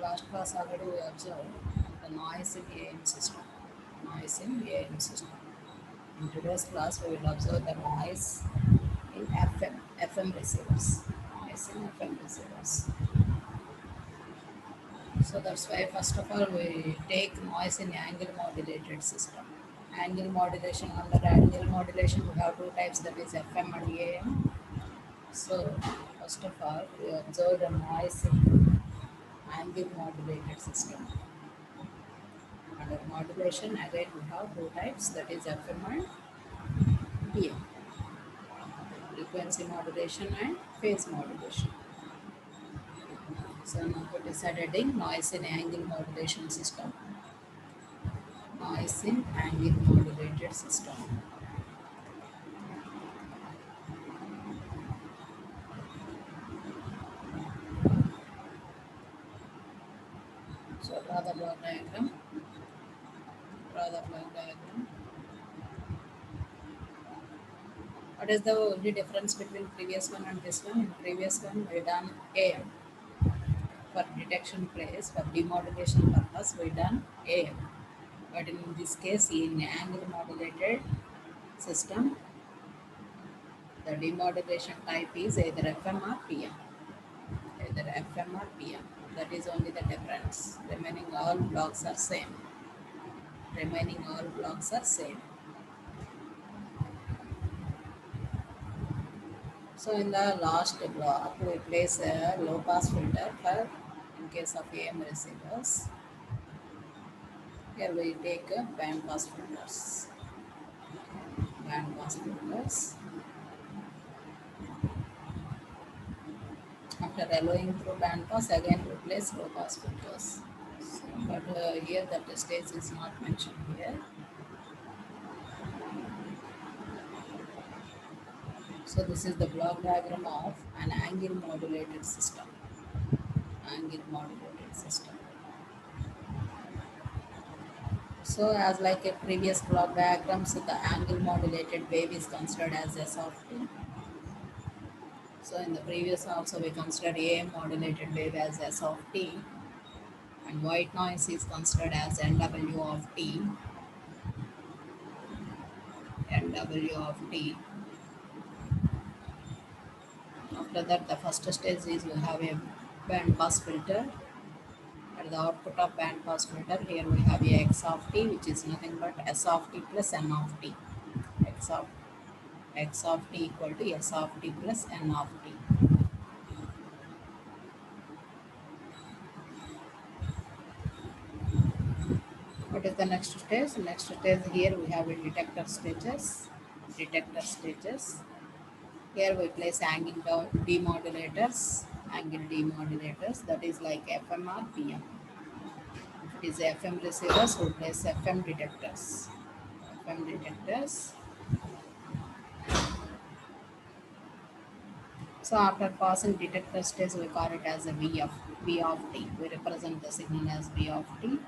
last class already we observed the noise in AM system. Noise in AM system. In today's class, we will observe the noise in FM receivers. Noise in FM receivers. So that's why first of all we take noise in angle modulated system. Angle modulation, under angle modulation we have two types, that is FM and AM. So first of all we observe the noise in angle modulated system. Under modulation again we have two types, that is FM and PM. Frequency modulation and phase modulation. So now we decided noise in angle modulation system. Noise in angle modulated system. So draw the block diagram. Draw the block diagram. What is the only difference between previous one and this one? In previous one we done AM. For detection place, for demodulation purpose we done AM. But in this case, in angle modulated system, the demodulation type is either FM or PM. Either FM or PM. That is only the difference. Remaining all blocks are same. Remaining all blocks are same. So in the last block, we place a low pass filter for in case of AM receivers. Here we take band pass filters. Band pass filters. After allowing through band pass, again we place low pass filters. So, but here that stage is not mentioned here. So this is the block diagram of an angle modulated system. Angle modulated system. So as like a previous block diagram, so the angle modulated wave is considered as S of t. So in the previous also we considered AM modulated wave as S of t, and white noise is considered as NW of t. NW of t. After that, the first stage is we have a band pass filter. At the output of band pass filter, here we have a X of t, which is nothing but S of t plus N of t. X of t equal to S of t plus N of t. What is the next stage? Next stage, here we have a detector stages. Detector stages. Here we place angle demodulators. Angle demodulators, that is like FM or PM. If it is FM receivers, we place FM detectors. FM detectors. So after passing detector stage, we call it as a V of t. We represent the signal as V of t.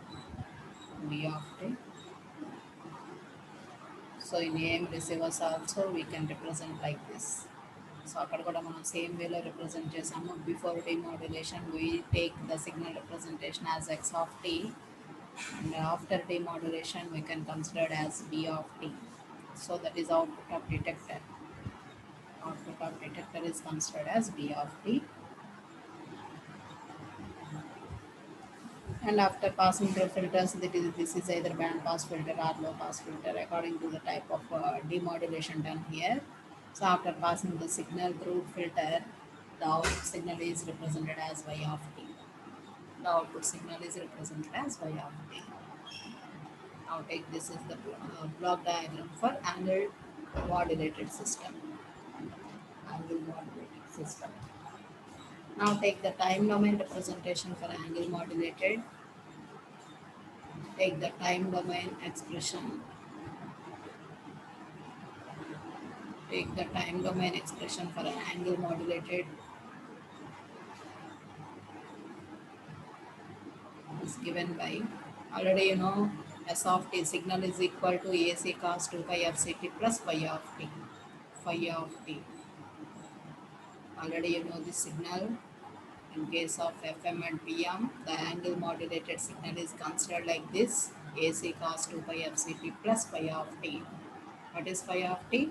V of t. So in AM receivers also we can represent like this. So అక్కడ కూడా మనం same వేలో represent చేసాము. Before demodulation we take the signal representation as X of t, and after demodulation we can consider it as V of t. So that is output of detector. Output of detector is considered as V of t. And after passing through filters, this is either band pass filter or low pass filter according to the type of demodulation done here. So after passing the signal through filter, the output signal is represented as Y of t. The output signal is represented as Y of t. Now take this is the block diagram for angle modulated system. Angle modulated system. Now take the time domain representation for angle modulated. Take the time domain expression. Take the time domain expression for an angle modulated. Is given by, already you know, S of t signal is equal to AC cos 2 pi of Ct plus phi of t. Phi of t. Already you know this signal. In case of FM and PM, the angle modulated signal is considered like this: AC cos 2 pi FCT plus phi of t. What is phi of t?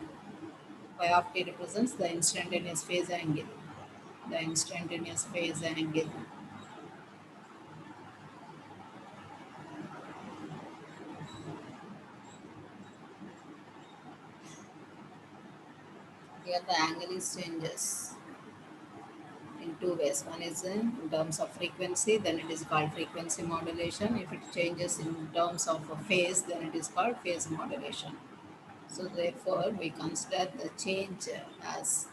Phi of t represents the instantaneous phase angle. The instantaneous phase angle. Here the angle is changes in two ways. One is in terms of frequency, then it is called frequency modulation. If it changes in terms of a phase, then it is called phase modulation. So therefore, we consider the change as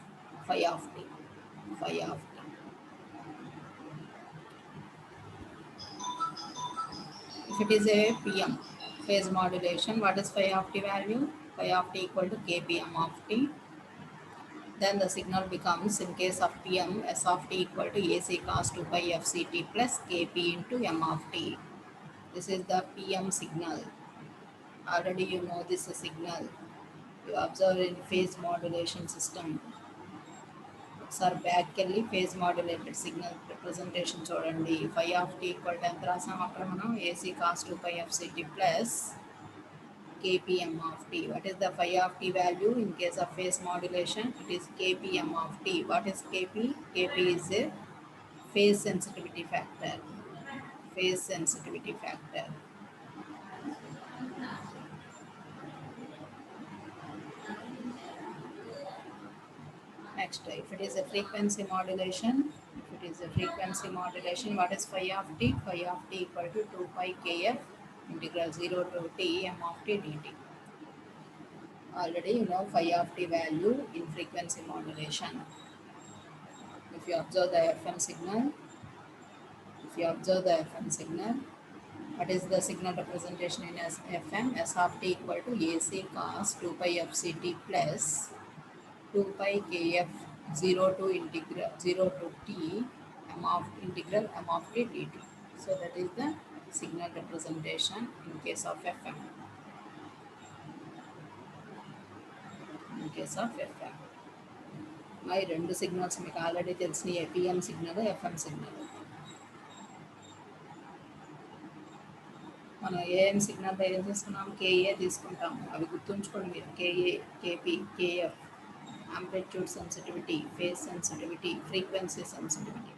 phi of t. Phi of t. If it is a PM phase modulation, what is phi of t value? Phi of t equal to kpm of t. Then the signal becomes, in case of PM, S of t equal to AC cos 2 pi FCT plus Kp into M of t. This is the PM signal. Already you know this signal. You observe in phase modulation system. ఒకసారి బ్యాక్కి వెళ్ళి phase modulated signal representation చూడండి. Phi of t equal to ఎంత రాసాం అక్కడ మనం? AC cos 2 pi fct plus kpm of t. What is the phi of t value in case of phase modulation? It is kpm of t. What is kp? Kp is a phase sensitivity factor. Phase sensitivity factor. Next, if it is a frequency modulation, what is phi of t? Phi of t equal to 2 pi kf integral 0 to t m of t dt. Already you know phi of t value in frequency modulation. If you observe the FM signal, what is the signal representation in FM? S of t equal to AC cos 2 pi FCT plus 2 pi kf 0 to integral 0 to t m of integral m of t dt. So that is the signal representation in case of FM. In case of FM. My రెండు signals మీకు already తెలిసిన PM signal, FM signal. మనం AM signal ఏం తీసుకున్నాం? KA తీసుకుంటాము. అవి గుర్తుంచుకోండి మీరు. KA, KP, KF, amplitude sensitivity, phase sensitivity, frequency sensitivity.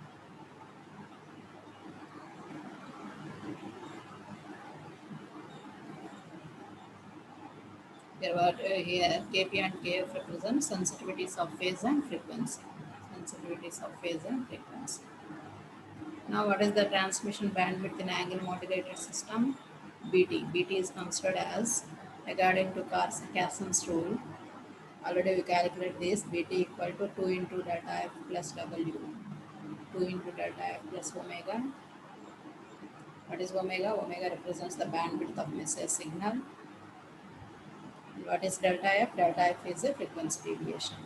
Here KP and KF represent sensitivities of phase and frequency. Sensitivities of phase and frequency. Now, what is the transmission bandwidth in angle modulated system? BT. BT is considered as, according to Carson's rule, already we calculate this. BT equal to 2 into delta F plus W. 2 into delta F plus omega. What is omega? Omega represents the bandwidth of message signal. What is delta F? Delta F is a frequency deviation.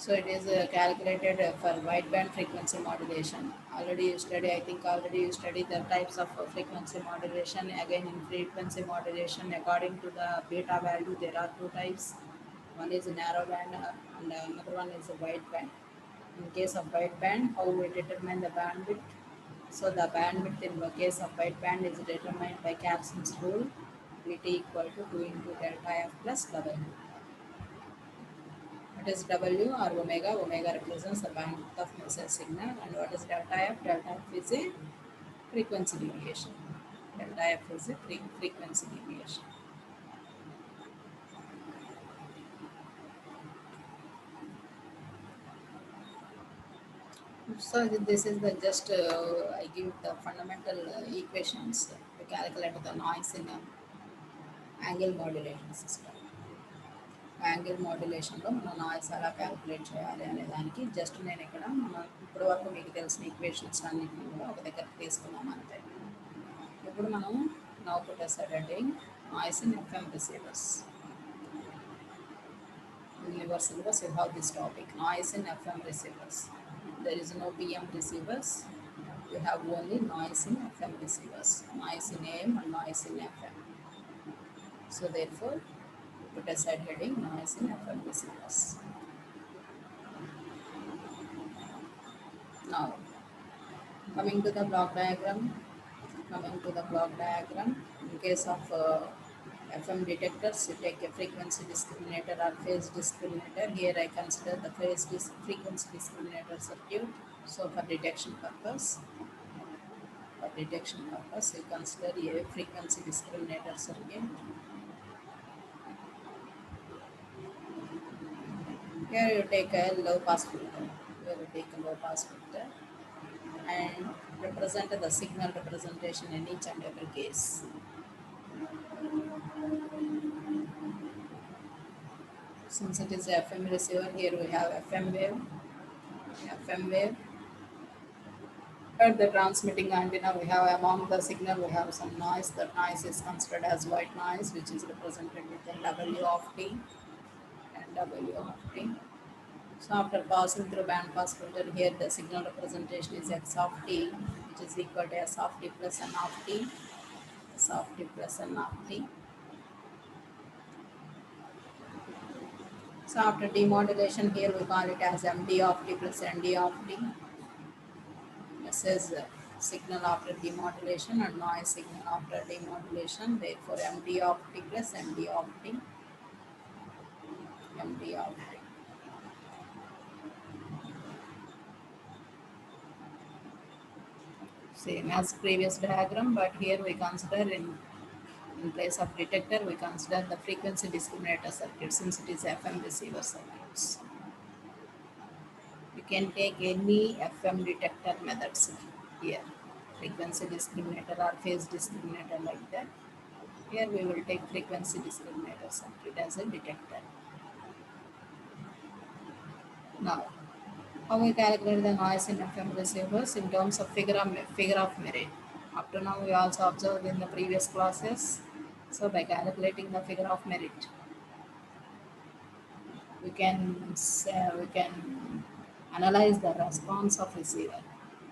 So it is calculated for wideband frequency modulation. Already you studied the types of frequency modulation. Again, in frequency modulation, according to the beta value, there are two types. One is narrow band and another one is a wideband. In case of wideband, how we determine the bandwidth? So the bandwidth in the case of wideband is determined by Carson's rule. Bt equal to 2 into delta F plus W. What is W or omega? Omega represents the bandwidth of message signal. And what is delta F? Delta F is a frequency deviation. Delta F is a frequency deviation. So this is the just I give the fundamental equations to calculate the noise in angle modulation system. Angle మోడ్యులేషన్లో మనం noise ఎలా calculate చేయాలి అనే దానికి just నేను ఇక్కడ ఇప్పటి వరకు మీకు తెలిసిన ఈక్వేషన్స్ అన్నింటినీ కూడా ఒక దగ్గర తీసుకున్నాం అంతే. ఇప్పుడు మనం now put aside heading noise in FM receivers. In your syllabus you have this topic, noise in FM receivers. There is no PM receivers. You have only noise in FM receivers. Noise in AM and noise in FM. So therefore, put aside heading noise in FM receivers. Now, coming to the block diagram, in case of FM detectors, you take a frequency discriminator or phase discriminator. Here I consider the frequency discriminator circuit. So for detection purpose, you consider a frequency discriminator circuit. Here you take a low pass filter. And represent the signal representation in each and every case. Since it is a FM receiver, here we have FM wave. At the transmitting antenna, we have among the signal, we have some noise. That noise is considered as white noise, which is represented with a W of T and W of T. So after passing through band pass filter, here the signal representation is X of T, which is equal to S of T plus N of T, S of T plus N of T. So after demodulation, here we call it as MD of T plus ND of T. This is signal after demodulation and noise signal after demodulation. Therefore, MD of T plus MD of T, MD of T. Same as previous diagram, but here we consider in place of detector, we consider the frequency discriminator circuit since it is FM receiver circuits. You can take any FM detector methods here, frequency discriminator or phase discriminator like that. Here we will take frequency discriminator circuit as a detector. Now, how we calculate the noise in FM receivers in terms of figure of merit. Up to now, we also observed in the previous classes. So by calculating the figure of merit, we can analyze the response of receiver.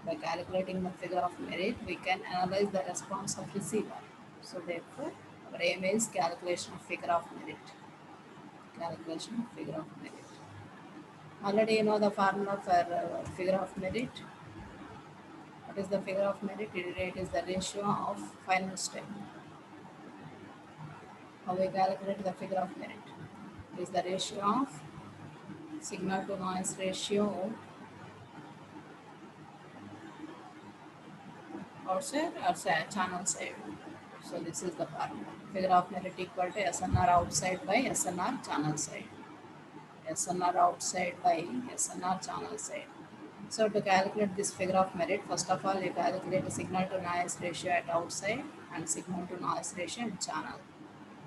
By calculating the figure of merit, we can analyze the response of receiver. So therefore, our aim is calculation of figure of merit. Calculation of figure of merit. Already you know the formula for figure of merit. What is the figure of merit? It is the ratio of final step. How we calculate the figure of merit? It is the ratio of signal to noise ratio outside or channel side. So this is the formula. Figure of merit equal to SNR outside by SNR channel side. SNR outside by SNR channel side. So to calculate this figure of merit, first of all you calculate the signal to noise ratio at outside and signal to noise ratio in channel.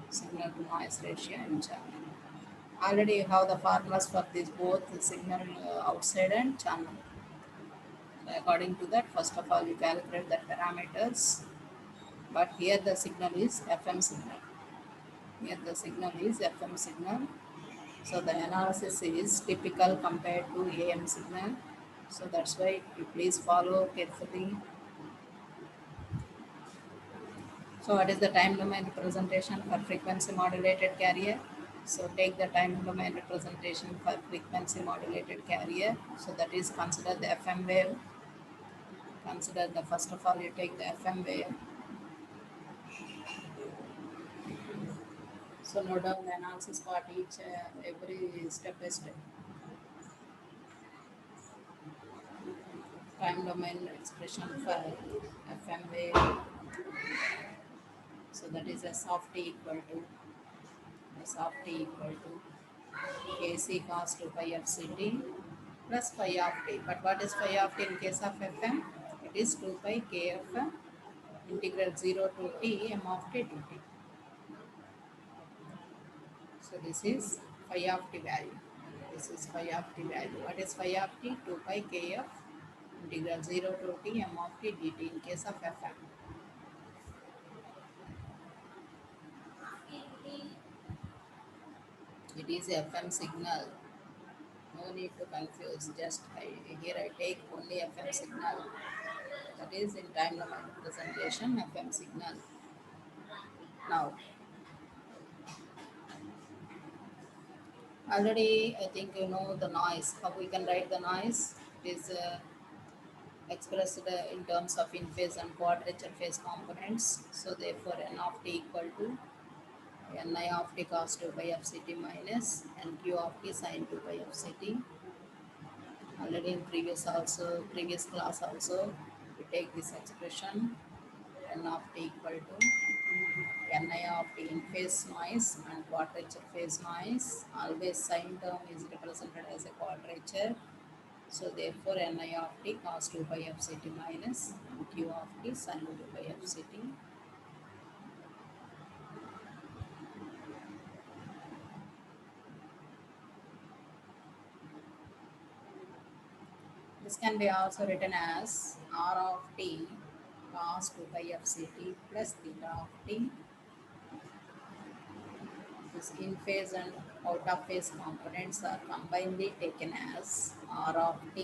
Signal to noise ratio in channel. Already you have the formulas for these both the signal outside and channel. So according to that, first of all you calculate the parameters. But here the signal is FM signal. Here the signal is FM signal. So the analysis is typical compared to AM signal. So that's why you please follow carefully. So what is the time domain representation for frequency modulated carrier? So take the time domain representation for frequency modulated carrier. So that is consider the FM wave. Consider the first of all you take the FM wave. So note down the analysis part each every step by step. Time domain expression for FM wave. So that is S of t equal to Kc cos 2 pi f ct plus phi of t. But what is phi of t in case of FM? It is 2 pi kf integral 0 to t m of t to t. So this is phi of t value. This is phi of t value. What is phi of t? 2 pi kf integral 0 to t m of t dt in case of FM. It is FM signal. No need to confuse. Just here I take only FM signal. That is in time domain representation FM signal. Now, already I think you know the noise. How we can write the noise? It is expressed in terms of in phase and quadrature phase components. So therefore n of t equal to ni of t cos 2 pi of ct minus nq of t sin 2 pi of ct. Already in previous class also we take this expression n of t equal to ni of t in phase noise and quadrature phase noise. Always sine term is represented as a quadrature. So therefore ni of t cos 2 pi of ct minus q of t sin 2 pi of ct. This can be also written as r of t cos 2 pi of ct plus theta of t. This in phase and out of phase components are combinedly taken as r of t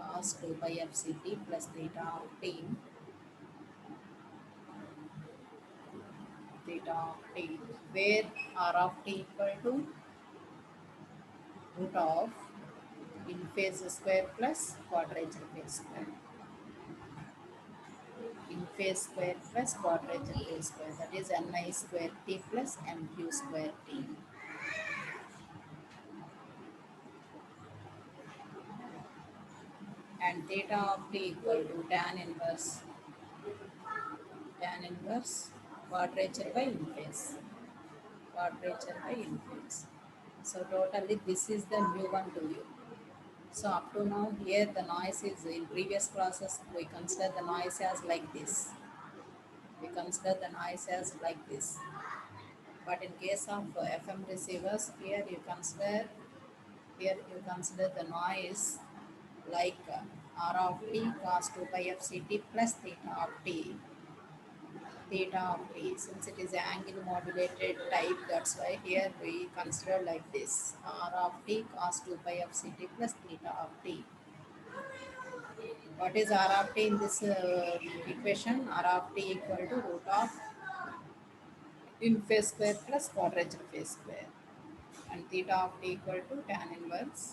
cos 2 pi of ct plus theta of t, where r of t equal to root of in phase square plus quadrature phase square. In phase square plus quadrature phase square, that is ni square t plus nq square t. And theta of t equal to tan inverse quadrature by inverse. So totally this is the mu one to you. So up to now here the noise is in previous classes we consider the noise as like this. But in case of FM receivers, here you consider the noise like r of t cos 2 pi of ct plus theta of t. Since it is angle modulated type, that's why here we consider like this r of t cos 2 pi of ct plus theta of t. What is r of t in this equation? R of t equal to root of in phase square plus quadrature phase square, and theta of t equal to tan inverse,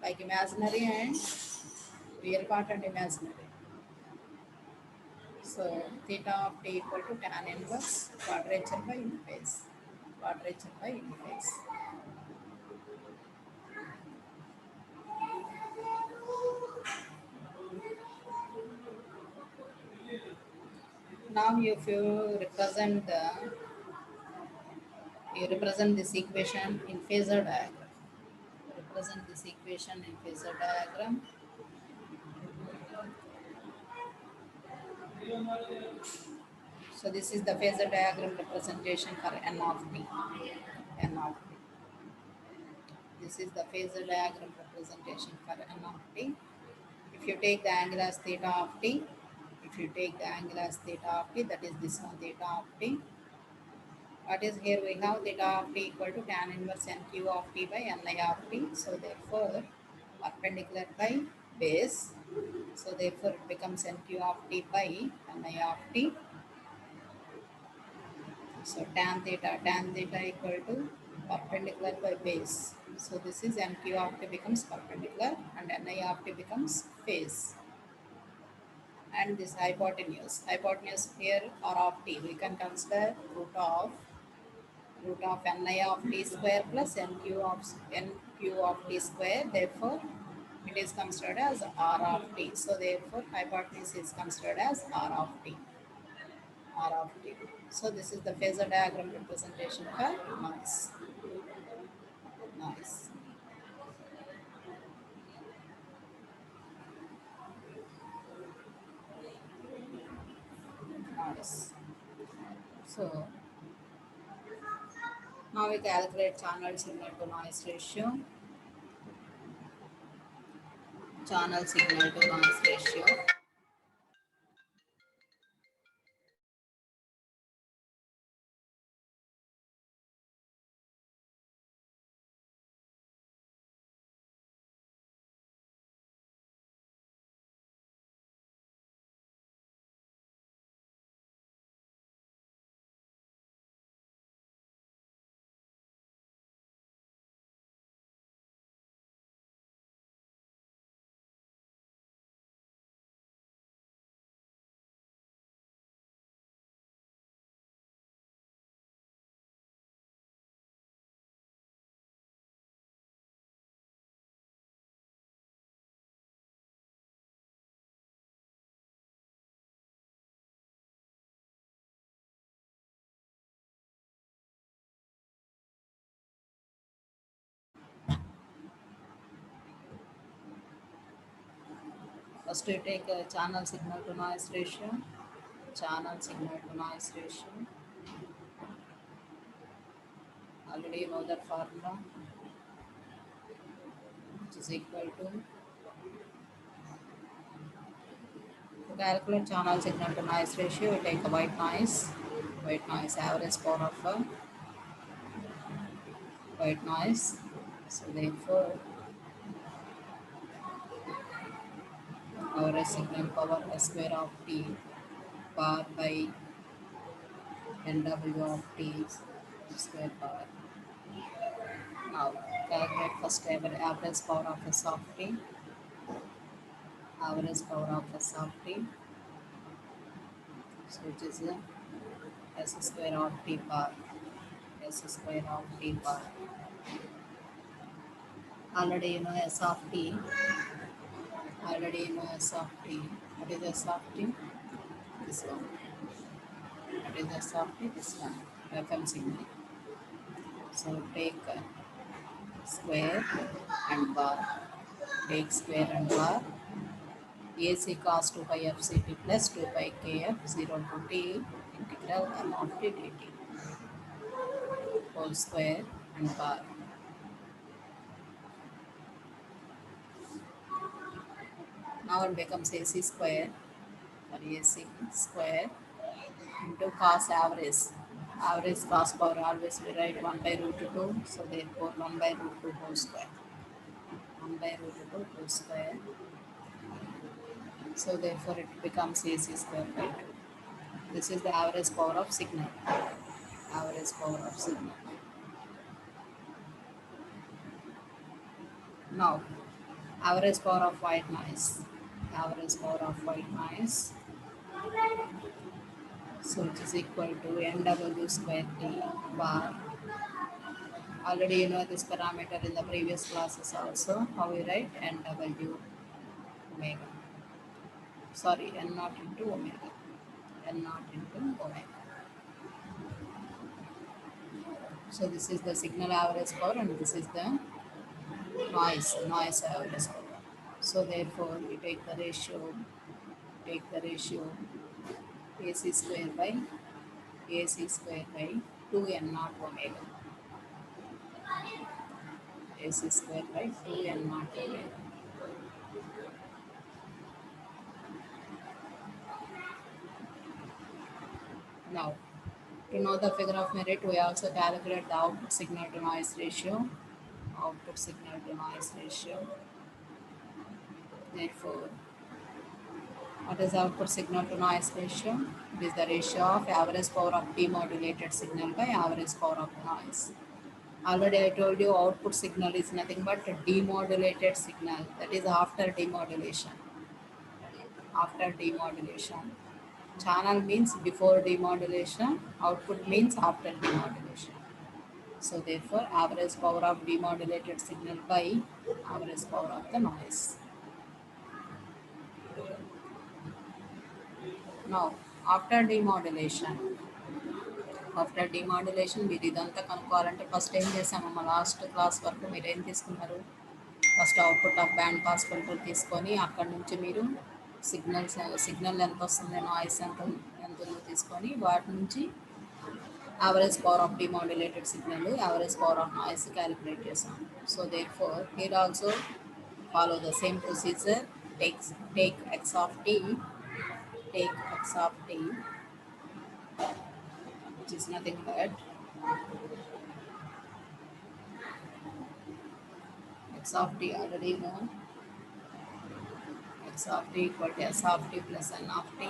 like imaginary and real part and imaginary. So theta of t equal to tan inverse quadrature by inverse. Now if you represent this equation in phasor diagram. So this is the phasor diagram representation for n of t. This is the phasor diagram representation for n of t. If you take the angle as theta of t, that is this one theta of t. What is here we have theta of t equal to tan inverse nq of t by ni of t. So therefore perpendicular by base. So therefore it becomes nq of t by ni of t. So tan theta equal to perpendicular by base. So this is nq of t becomes perpendicular and ni of t becomes phase. And this hypotenuse here r of t, we can consider root of ni of t square plus nq of t square. Therefore it is considered as r of t. So therefore hypotenuse is considered as r of t. So this is the phasor diagram representation for noise. Noise. So now we calculate channel signal to noise ratio. First you take a channel signal to noise ratio. Channel signal to noise ratio. Already you know that formula, which is equal to calculate channel signal to noise ratio, you take a white noise average power of white noise. So therefore, average signal power S square of t bar by NW of t square power. Now calculate first average power of S of t, average power of S of t, so which is S square of t bar, S square of t bar. Already you know S of t, already you know S of t. What is S of t? This one. What is S of t? This one. FM signal. So take square and bar. Take square and bar. AC cos 2 pi fct plus 2 pi kf 0 to t integral m of t dt whole square and bar. Now it becomes AC square or AC square into cos average. Average cos power always we write 1 by root 2. So therefore 1 by root 2 whole square. 1 by root 2 whole square. So therefore it becomes AC square by 2. This is the average power of signal. Average power of signal. Now average power of white noise. Average power of white noise. So it is equal to NW square T bar. Already you know this parameter in the previous classes also. How we write NW omega. Sorry, N naught into omega. N naught into omega. So this is the signal average power and this is the noise average power. So therefore we take the ratio AC square by 2 N naught omega. AC square by 2 N naught omega. Now, to know the figure of merit, we also calculate the output signal to noise ratio. Output signal to noise ratio. Therefore, what is output signal to noise ratio? It is the ratio of average power of demodulated signal by average power of noise. Already I told you output signal is nothing but a demodulated signal, that is after demodulation. After demodulation. Channel means before demodulation, output means after demodulation. So therefore average power of demodulated signal by average power of the noise. Now after demodulation మీరు ఇదంతా కనుక్కోవాలంటే first ఏం చేసామమ్మ last class వరకు మీరు ఏం తీసుకున్నారు first output of band pass filter తీసుకొని అక్కడ నుంచి మీరు సిగ్నల్ ఎంత వస్తుంది నాయిస్ ఎంత ఉందో తీసుకొని వాటి నుంచి average power of demodulated signal average power of noise calculate చేసాం so therefore here also follow the same procedure. Take x of t, which is nothing but x of t already known. X of t equal to s of t plus n of t.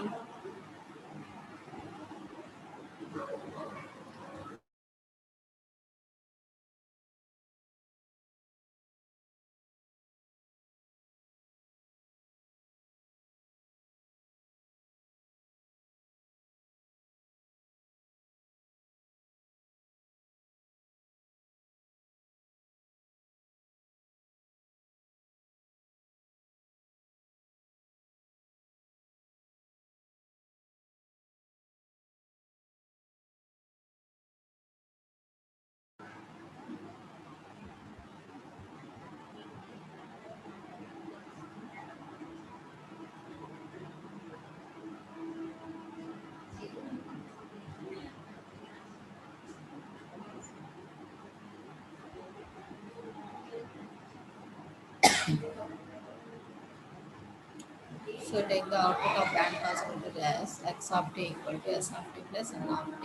So take the output of band pass filter as x of t equal to s of t plus n of t.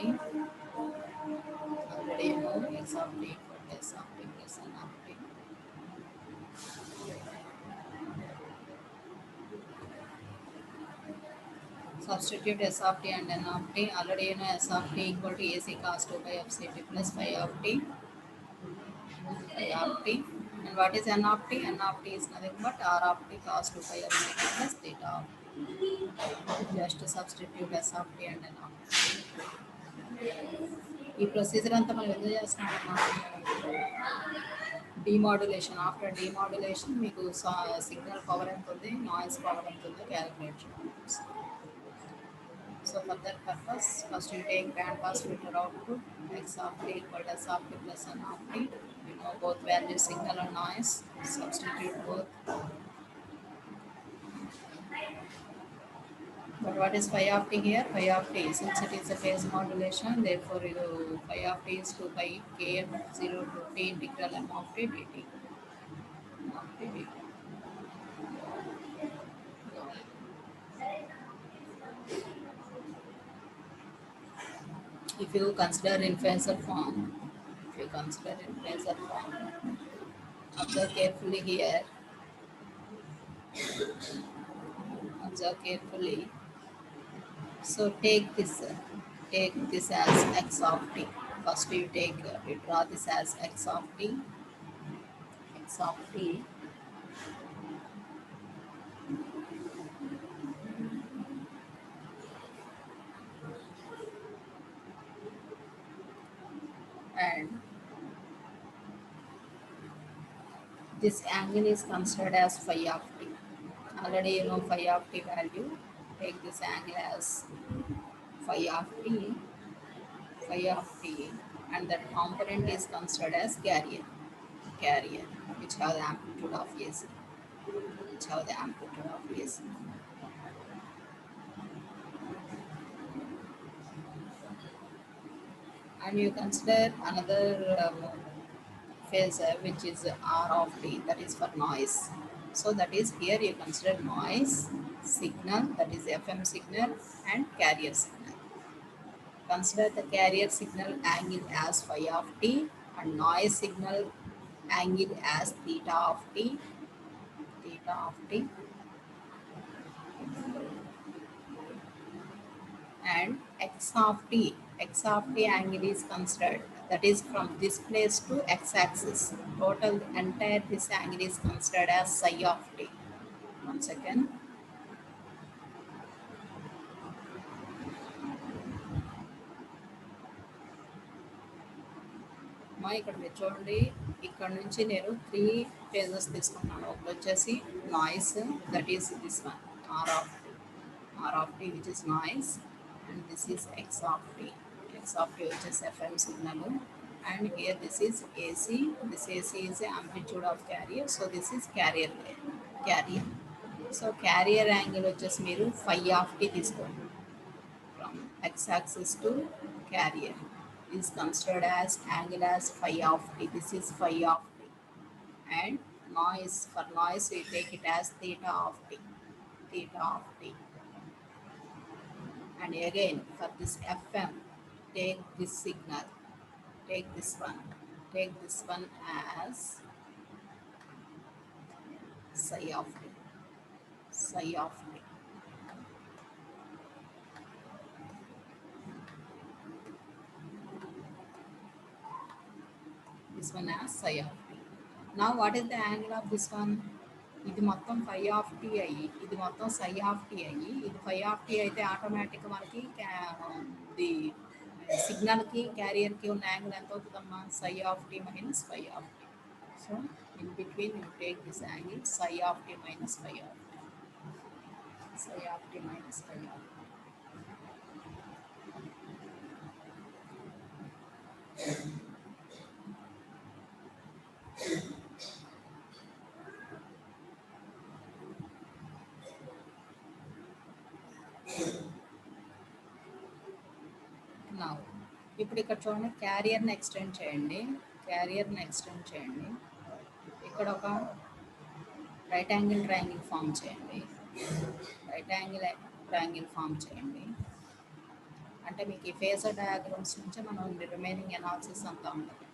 Already you know x of t equal to s of t plus n of t. Substitute s of t and n of t. Already you know s of t equal to ac cos 2 pi of ct plus phi of t. Phi of t. And what is n of t? N of t is nothing but r of t cos 2 pi of ct plus theta of t. Just substitute s of t and n of t. ఈ procedure అంతా మనం ఎందుకు చేస్తున్నామమ్మా? Demodulation. After demodulation మీకు signal power ఎంత ఉంది, noise power ఎంత ఉందో calculate చేయాలి. So for that purpose, first you take band pass filter output x of t equal to s of t plus n of t. You know both values, signal and noise. Substitute both. But what is phi of t here? Phi of t, since it is a phase modulation, therefore phi of t is 2 pi km 0 to t integral m of t dt. Of t dt. If you consider in phasor form, observe carefully here. Observe carefully. So take this as x of t. First you draw this as x of t. X of t. And this angle is considered as phi of t. Already you know phi of t value. Take this angle as phi of t, and that component is considered as carrier, which have the amplitude of AC, And you consider another phasor which is R of t, that is for noise. So that is here you consider noise, signal, that is FM signal, and carrier signal. Consider the carrier signal angle as phi of t and noise signal angle as theta of t. And x of t angle is considered, that is from this place to x-axis. Total entire this angle is considered as psi of t. One second. మా ఇక్కడ మీరు చూడండి, ఇక్కడ నుంచి నేను 3 phases తీసుకున్నాను. ఒకటి వచ్చేసి noise, that is this one r of t which is noise, and this is x of t వచ్చేసి FM signal, and here this is AC. This AC is amplitude of carrier, so this is carrier. So carrier angle వచ్చేసి మీరు phi of t తీసుకోండి. From x axis to carrier is considered as angle as phi of t. This is phi of t. And noise, for noise we take it as theta of t. And again for this FM, take this signal, take this one as psi of t. This one as psi of t. Now what is the angle of this one? ఇది మొత్తం phi of t అయ్యి, ఇది మొత్తం psi of t అయ్యి, ఇది phi of t అయితే ఆటోమేటిక్గా మనకి ది సిగ్నల్కి క్యారియర్కి ఉన్న యాంగిల్ ఎంత అవుతుందమ్మా? psi of t minus phi of t. So in between you take this angle psi of t minus phi of t. Now, ఇప్పుడు ఇక్కడ చూడండి, క్యారియర్ని ఎక్స్టెండ్ చేయండి. ఇక్కడ ఒక రైట్ యాంగిల్ ట్రయాంగిల్ ఫామ్ చేయండి. రైట్ యాంగిల్ ట్రయాంగిల్ ఫామ్ చేయండి. అంటే మీకు ఈ ఫేజర్ డయాగ్రామ్స్ నుంచే మనం రిమైనింగ్ అనాలిసిస్ అంతా ఉంటుంది.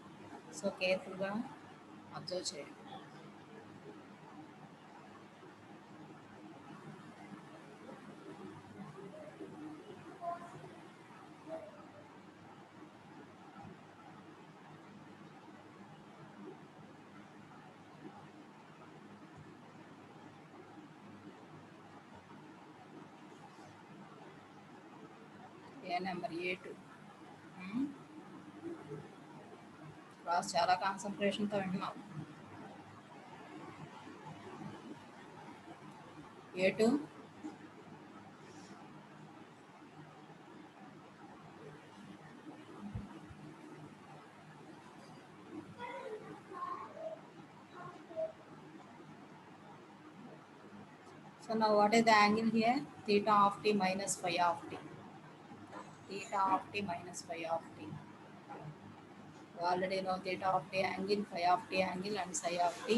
సో కేర్ఫుల్గా అబ్జర్వ్ చేయండి. ఏ నెంబర్ A2 క్లాస్ చాలా కాన్సన్ట్రేషన్తో వింటున్నాం. A2 So now what is the angle here? Theta of t minus phi of t. Theta of t minus phi of t. You already know theta of t angle, phi of t angle and psi of t.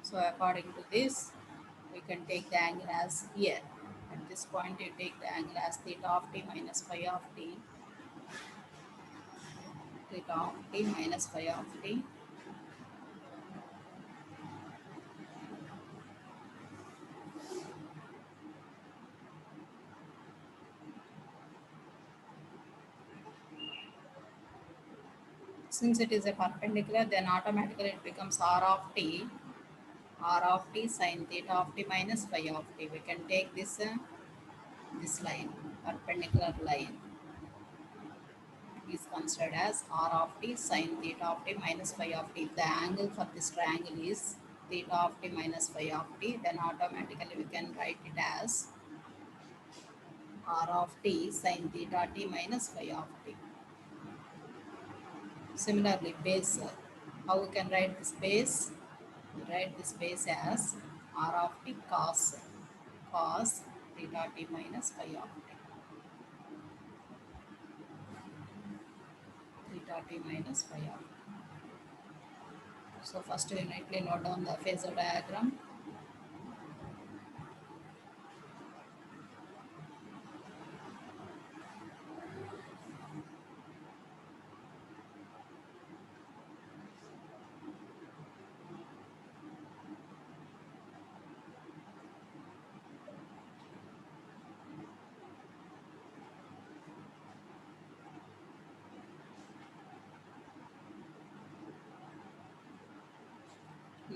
So according to this, we can take the angle as here. At this point you take the angle as theta of t minus phi of t. Theta of t minus phi of t. Since it is a perpendicular, then automatically it becomes r of t sin theta of t minus phi of t. We can take this line, perpendicular line, is considered as r of t sin theta of t minus phi of t. If the angle for this triangle is theta of t minus phi of t, then automatically we can write it as r of t sin theta t minus phi of t. Similarly, base, how we can write this base? We write this base as r of t cos theta t minus phi of t. Theta t minus phi of t. So first we neatly note down the phasor diagram.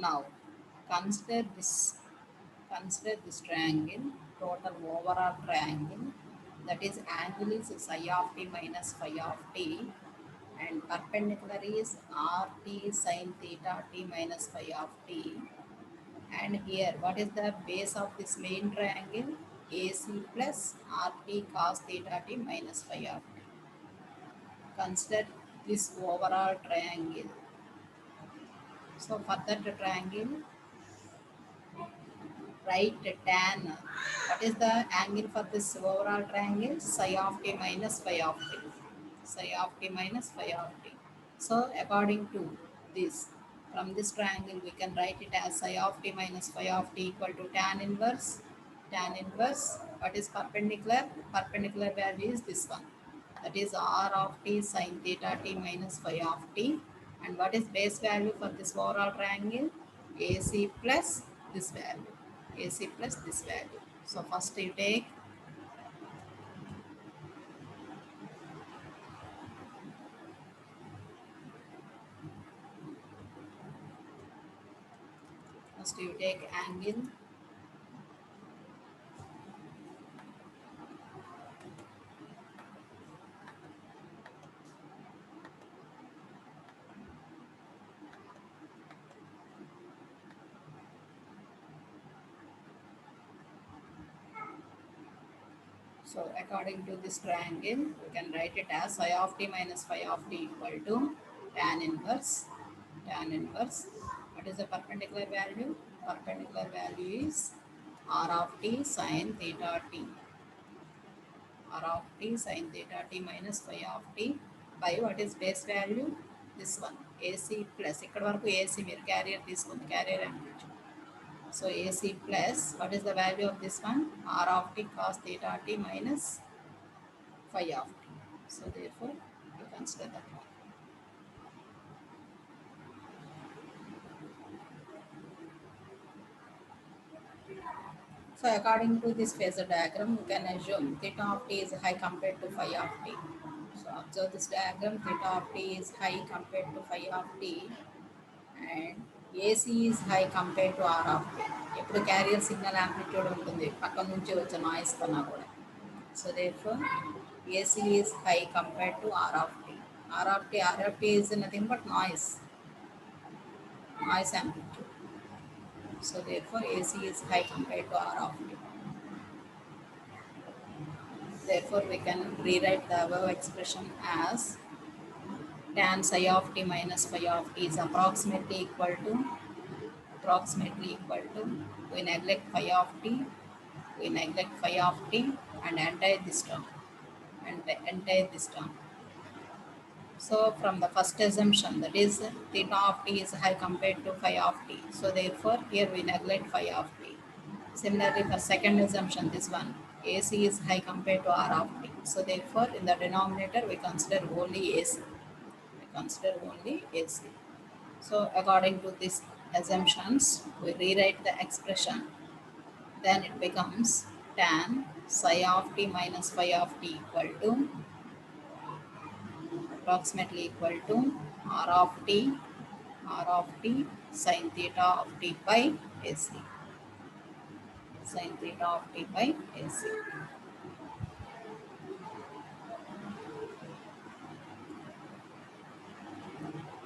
Now consider this triangle, total overall triangle, that is angle is psi of t minus phi of t and perpendicular is rt sin theta t minus phi of t. And here what is the base of this main triangle? AC plus rt cos theta t minus phi of t. Consider this overall triangle. So for that triangle, write tan. What is the angle for this overall triangle? Psi of t minus phi of t. Psi of t minus phi of t. So according to this, from this triangle we can write it as psi of t minus phi of t equal to tan inverse. Tan inverse, what is perpendicular? Perpendicular value is this one. That is r of t sin theta t minus phi of t. And what is base value for this overall triangle? AC plus this value. AC plus this value. So first you take angle. So according to this triangle, we can write it as psi of t minus phi of t equal to tan inverse. Tan inverse. What is the perpendicular value? Perpendicular value is r of t sin theta t. R of t sin theta t minus phi of t by what is base value? This one. AC plus. ఇక్కడ వరకు AC మీరు carrier తీసుకుంది, carrier అని So AC plus, what is the value of this one? R of t cos theta t minus phi of t. So therefore, you consider that one. So according to this phasor diagram, you can assume theta of t is high compared to phi of t. So observe this diagram, theta of t is high compared to phi of t and AC is high compared to R of t. ఇప్పుడు carrier signal amplitude ఉంటుంది పక్కన నుంచి వచ్చే noise కన్నా కూడా. So therefore AC is high compared to R of t. R of t is nothing but noise amplitude. So therefore AC is high compared to R of t. Therefore we can rewrite the above expression as tan psi of t minus phi of t is approximately equal to we neglect phi of t and entire this term and entire this term. So from the first assumption, that is theta of t is high compared to phi of t, so therefore here we neglect phi of t. Similarly for second assumption, this one AC is high compared to R of t, so therefore in the denominator we consider only AC. So according to these assumptions, we rewrite the expression. Then it becomes tan psi of t minus phi of t equal to approximately equal to r of t sin theta of t by AC. Sin theta of t by AC.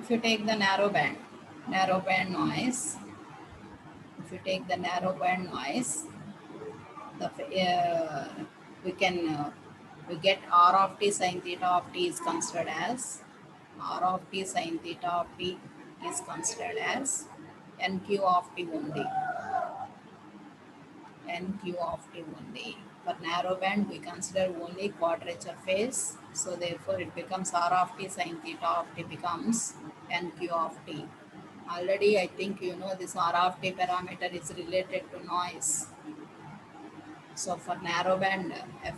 If you take the narrow band noise, we can we get r of t sin theta of t is considered as r of t sin theta of t is considered as nq of t only. nq of t only. For narrow band, we consider only quadrature phase. So therefore, it becomes r of t sin theta of t becomes nq of t. Already, I think you know this r of t parameter is related to noise. So for narrow band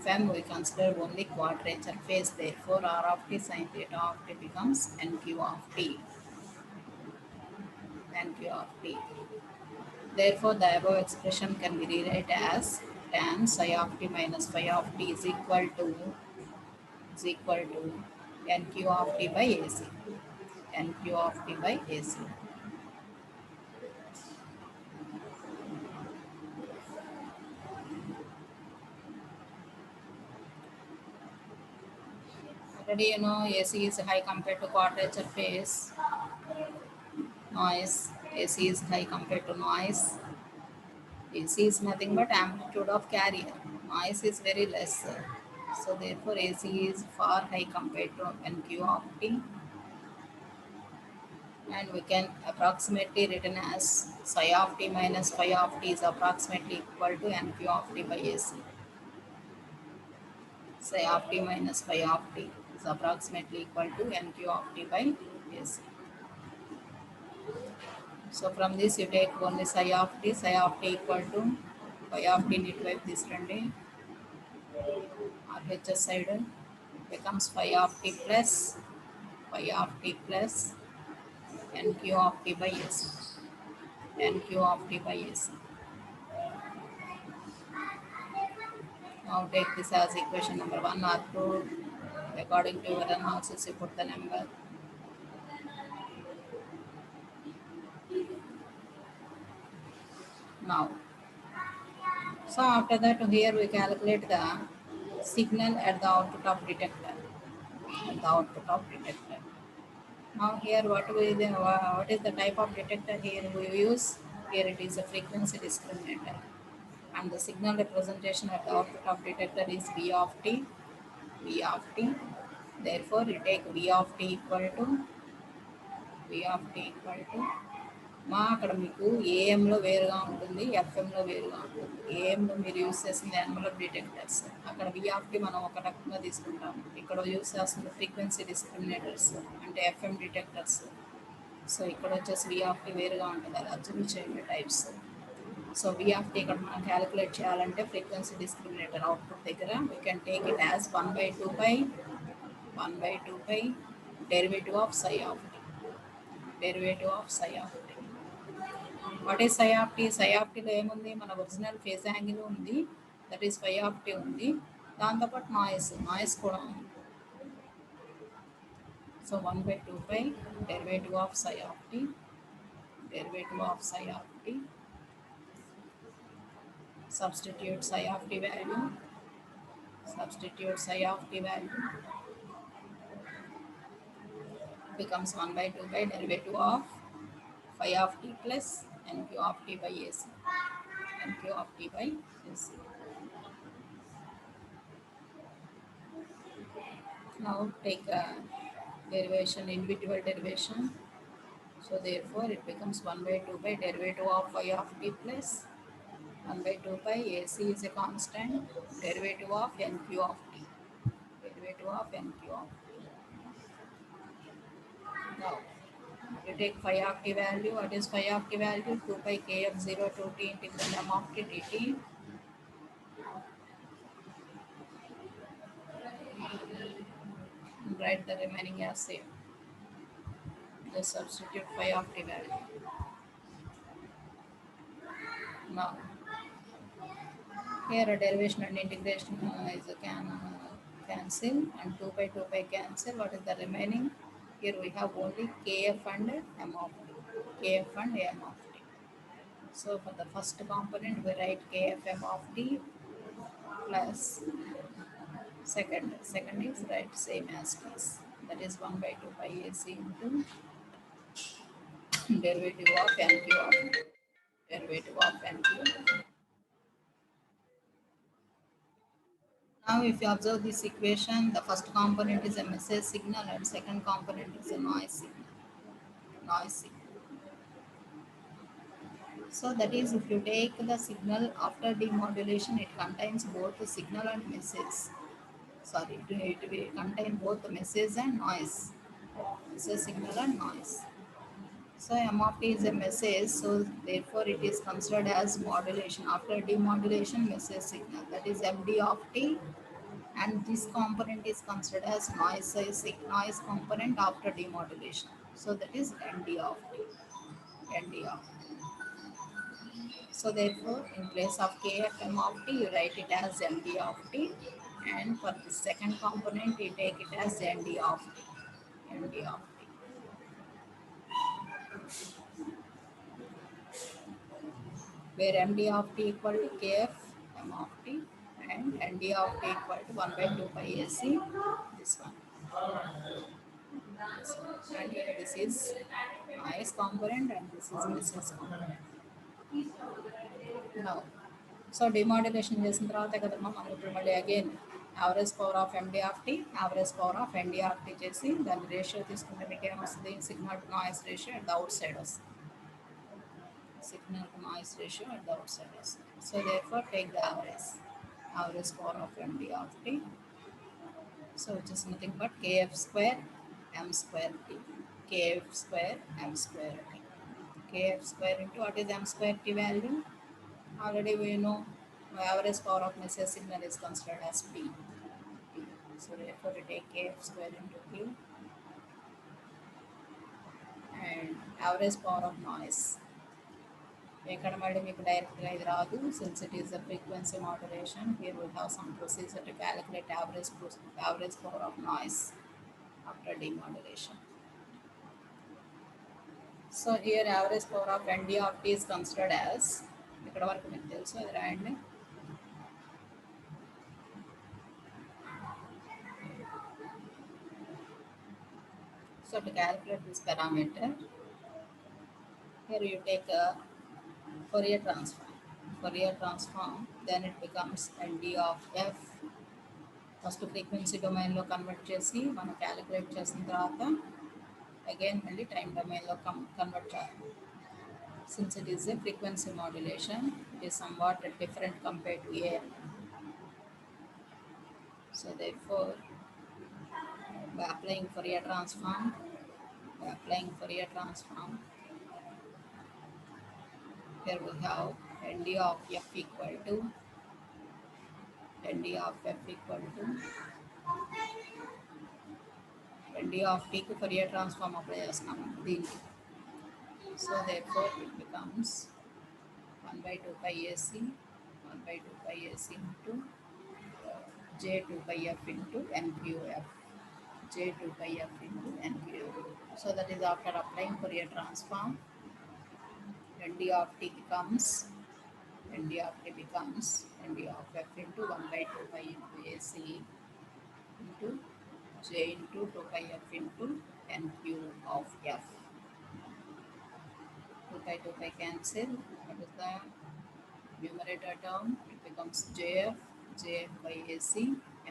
FM, we consider only quadrature phase. Therefore, r of t sin theta of t becomes nq of t. nq of t. Therefore, the above expression can be rewritten as tan psi of t minus phi of t is equal to nq of t by AC. nq of t by AC. Already you know AC is high compared to quadrature phase. Noise. AC is high compared to noise. AC is nothing but amplitude of carrier. Noise is very less. So therefore AC is far high compared to nq of t. And we can approximately written as psi of t minus phi of t is approximately equal to nq of t by AC. Psi of t minus phi of t is approximately equal to nq of t by AC. So from this you take only psi of t equal to phi of t netwise this running RHS side becomes phi of t plus nq of t by AC. nq of t by AC. Now take this as equation number 1 or 2. According to your analysis, you put the number. Now, so after that, here we calculate the signal at the output of detector. Now here, what is the type of detector here we use? Here it is a frequency discriminator, and the signal representation at the output of detector is V of t. Therefore, we take V of t equal to మా అక్కడ మీకు ఏఎంలో వేరుగా ఉంటుంది, ఎఫ్ఎంలో వేరుగా ఉంటుంది. ఏఎంలో మీరు use చేసిన envelope detectors, అక్కడ విఆర్టీ మనం ఒక రకంగా తీసుకుంటాము. ఇక్కడ యూస్ చేస్తుంది ఫ్రీక్వెన్సీ డిస్క్రిమినేటర్స్ అంటే ఎఫ్ఎం డిటెక్టర్స్. సో ఇక్కడ వచ్చేసి విఆర్టీ వేరుగా ఉంటుంది. అది అబ్జర్వ్ చేయండి types. So v of t ఇక్కడ మనం క్యాలిక్యులేట్ చేయాలంటే ఫ్రీక్వెన్సీ డిస్క్రిమినేటర్ అవుట్పుట్ దగ్గర we can take it as 1 by 2 pi derivative of psi of t. Derivative of psi of t. What is psi of t? Psi of t లో ఏముంది? మన original phase angle ఉంది, that is phi of t ఉంది, దాంతోపాటు noise కూడా ఉంది. So 1 by 2 pi derivative of psi of t, derivative of psi of t, substitute psi of t value, substitute psi of t value, becomes 1 by 2 by derivative of phi of t plus nq of t by ac, nq of t by ac. Now take a derivation, individual derivation. So therefore it becomes 1 by 2 by derivative of phi of t plus 1 by 2 pi ac is a constant, derivative of nq of t, derivative of nq of t. Now you take phi of t value. What is phi of t value? 2 pi kf 0 to t integral m of t dt. Write the remaining as same. Just substitute phi of t value. Now here a derivation and integration is cancel, and 2 by 2 pi cancel. What is the remaining? Here we have only kf and m of t, kf and m of t. So for the first component we write kf m of t plus second is right same as this, that is 1 by 2 pi ac into derivative of nq of t, derivative of nq. Now if you observe this equation, the first component is a message signal and second component is a noise signal. Noise signal. So that is, if you take the signal after demodulation, it contains both the signal and message. Sorry, it will contain both the message and noise. Message signal and noise. So m of t is a message, so therefore it is considered as modulation. After demodulation, message signal, that is md of t, and this component is considered as noise component after demodulation. So that is nd of t, nd of t. So therefore, in place of kf m of t, you write it as md of t, and for the second component, you take it as nd of t, nd of t. Where md of t equal to kf m of t and nd of t equal to 1 by 2 pi ac, this one. And here this is noise component and this is message component. Now, so demodulation చేసిన తర్వాత కదమ్మా మనం ఇప్పుడు మళ్ళీ again average power of MD of t, average power of ND of t చేసి దాని ratio తీసుకుంటే మీకు ఏమొస్తుంది? Signal to noise ratio at the outside వస్తుంది. Signal to noise ratio at the outside is. So therefore take the average power of md of t. So which is nothing but kf square m square t, kf square m square t, kf square into what is m square t value? Already we know average power of message signal is considered as p. So therefore we take kf square into p, and average power of noise. ఇక్కడ మళ్ళీ మీకు డైరెక్ట్గా ఇది రాదు, since it is the frequency modulation. Here will have some procedure to calculate average power of noise after demodulation. So here average power of ND of t is considered as, ఇక్కడ వరకు మీకు తెలుసు, అది రాయండి. So to calculate this parameter, here you take a Fourier transform, then it becomes nd of f. First frequency డొమైన్లో convert చేసి మనం calculate చేసిన తర్వాత అగైన్ మళ్ళీ టైం డొమైన్లో కన్వర్ట్ చేయాలి. Since it is a frequency modulation, it is somewhat different compared to AM. So therefore by applying Fourier transform, here we have nd of f equal to nd of f equal to nd of t కి Fourier transform apply చేస్తున్నాం దీనికి. So therefore it becomes 1 by 2 pi ac 1 by 2 pi ac into j 2 pi f into nqf j 2 pi f into nqf. So that is after applying Fourier transform, nd of t becomes nd of t becomes nd of f into 1 by 2 pi into ac into j into 2 pi f into nq of f. 2 pi cancel. What is the numerator term? It becomes jf by ac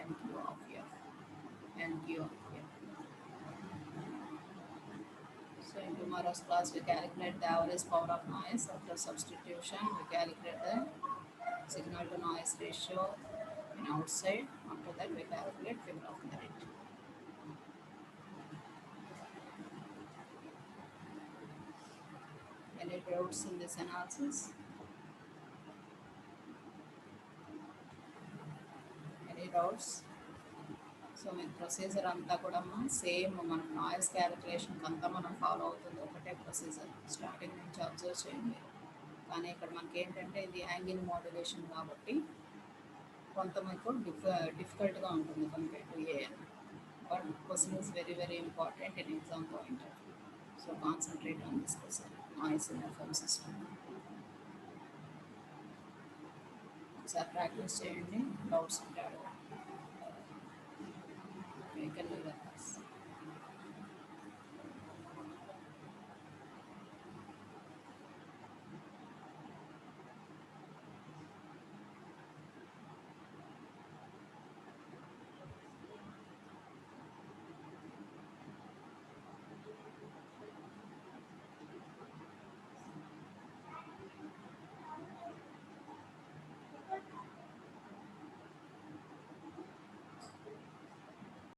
nq of f nq of f. So in tomorrow's class we calculate the average power of noise. After substitution we calculate the signal to noise ratio in outside. After that we calculate figure of merit. Any doubts in this analysis? Any doubts? So మీకు procedure అంతా కూడా same మనం noise క్యాలిక్యులేషన్కి అంతా మనం follow అవుతుంది ఒకటే procedure. Starting నుంచి observe చేయండి. కానీ ఇక్కడ మనకి ఏంటంటే ఇది యాంగిల్ మోడ్యులేషన్ కాబట్టి కొంత మీకు డిఫికల్ట్గా ఉంటుంది compare to AN. But question is very very important in exam point of view. So concentrate on this question noise in FM system. ఒకసారి ప్రాక్టీస్ చేయండి. డౌట్స్ ఉంటాడు. You can do that.